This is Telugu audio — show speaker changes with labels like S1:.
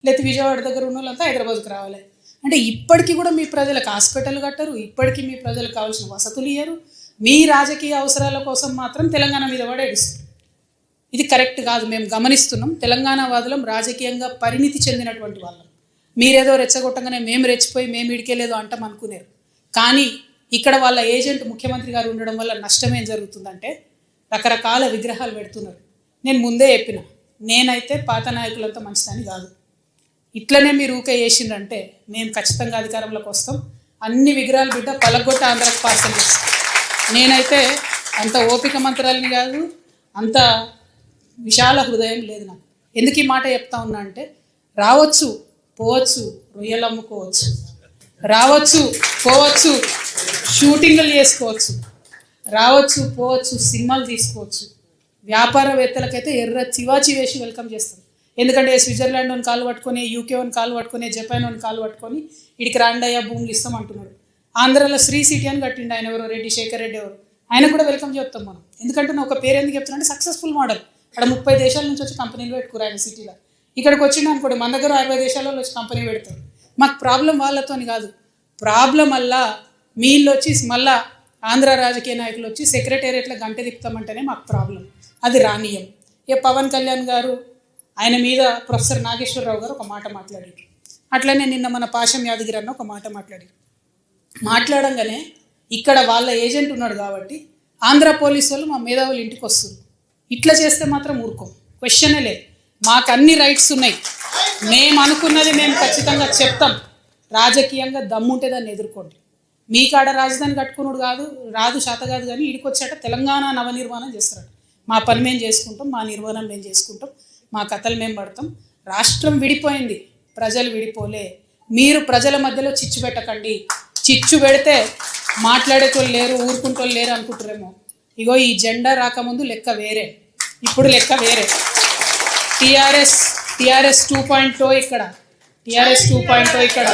S1: లేకపోతే విజయవాడ దగ్గర ఉన్న వాళ్ళంతా హైదరాబాద్కి రావాలి. అంటే ఇప్పటికీ కూడా మీ ప్రజలకు హాస్పిటల్ కట్టరు, ఇప్పటికీ మీ ప్రజలకు కావాల్సిన వసతులు ఇయ్యరు. మీ రాజకీయ అవసరాల కోసం మాత్రం తెలంగాణ మీద కూడా ఏడుస్తారు. ఇది కరెక్ట్ కాదు. మేము గమనిస్తున్నాం. తెలంగాణ వాదులం రాజకీయంగా పరిణితి చెందినటువంటి వాళ్ళం. మీరేదో రెచ్చగొట్టంగానే మేము రెచ్చిపోయి మేము ఇడికేలేదో అంటాం అనుకునేరు. కానీ ఇక్కడ వాళ్ళ ఏజెంట్ ముఖ్యమంత్రి గారు ఉండడం వల్ల నష్టం ఏం జరుగుతుందంటే రకరకాల విగ్రహాలు పెడుతున్నారు. నేను ముందే చెప్పిన, నేనైతే పాత నాయకులంతా మంచిదని కాదు. ఇట్లనే మీరు ఊకే చేసిండ్రంటే మేము ఖచ్చితంగా అధికారంలోకి వస్తాం. అన్ని విగ్రహాలు బిడ్డ పలగొట్ట ఆంధ్రాకి పార్సల్ చేస్తాం. నేనైతే అంత ఓపిక మంత్రాలని కాదు, అంత విశాల హృదయం లేదు నాకు. ఎందుకు ఈ మాట చెప్తా ఉన్నా అంటే రావచ్చు పోవచ్చు, రొయ్యలు అమ్ముకోవచ్చు, రావచ్చు పోవచ్చు, షూటింగ్లు చేసుకోవచ్చు, రావచ్చు పోవచ్చు, సినిమాలు తీసుకోవచ్చు. వ్యాపారవేత్తలకైతే ఎర్ర చివాచి వేసి వెల్కమ్ చేస్తుంది. ఎందుకంటే స్విట్జర్లాండ్ అని కాలు పట్టుకొని, యూకే అని కాలు పట్టుకొని, జపాన్ అని కాలు పట్టుకొని ఇడికి రాండయ్య భూములు ఇస్తాం అంటున్నాడు. ఆంధ్రాలో శ్రీ సిటీ అని కట్టిండు ఆయన, ఎవరో రెడ్డి శేఖర్ రెడ్డి ఎవరు, ఆయన కూడా వెల్కమ్ చెప్తాం మనం. ఎందుకంటే నా ఒక పేరు ఎందుకు చెప్తున్నా అంటే సక్సెస్ఫుల్ మోడల్. అక్కడ 30 దేశాల నుంచి వచ్చి కంపెనీలు పెట్టుకురు ఆయన సిటీలో. ఇక్కడికి వచ్చిండు అనుకోండి, మన దగ్గర 60 దేశాలలో వచ్చి కంపెనీ పెడతారు. మాకు ప్రాబ్లం వాళ్ళతోని కాదు, ప్రాబ్లం అలా మీళ్ళు వచ్చి మళ్ళా ఆంధ్ర రాజకీయ నాయకులు వచ్చి సెక్రటేరియట్లో గంట తిప్పుతామంటేనే మాకు ప్రాబ్లం. అది రానీయం. పవన్ కళ్యాణ్ గారు ఆయన మీద ప్రొఫెసర్ నాగేశ్వరరావు గారు ఒక మాట మాట్లాడారు. అట్లనే నిన్న మన పాశం యాదగిరి అన్న ఒక మాట మాట్లాడారు. మాట్లాడంగానే ఇక్కడ వాళ్ళ ఏజెంట్ ఉన్నాడు కాబట్టి ఆంధ్ర పోలీసు వాళ్ళు మా మేధావులు ఇంటికి వస్తారు. ఇట్లా చేస్తే మాత్రం ఊరుకోం, క్వశ్చనే లేదు. మాకు అన్ని రైట్స్ ఉన్నాయి. మేము అనుకున్నది మేము ఖచ్చితంగా చెప్తాం. రాజకీయంగా దమ్ముంటే దాన్ని ఎదుర్కోండి. మీ కాడ రాజధాని కట్టుకున్నాడు రాదు శాత కాదు, కానీ ఇడికి వచ్చాట తెలంగాణ నవనిర్మాణం చేస్తాడు. మా పని మేము చేసుకుంటాం, మా నిర్మాణం మేము చేసుకుంటాం, మా కథలు మేము పడతాం. రాష్ట్రం విడిపోయింది, ప్రజలు విడిపోలే. మీరు ప్రజల మధ్యలో చిచ్చు పెట్టకండి. చిచ్చు పెడితే మాట్లాడేటోళ్ళు లేరు, ఊరుకుంటోళ్ళు లేరు అనుకుంటారేమో. ఇగో ఈ జెండా రాకముందు లెక్క వేరే, ఇప్పుడు లెక్క వేరే. టీఆర్ఎస్ 2.0 ఇక్కడ, టీఆర్ఎస్ 2.0 ఇక్కడ.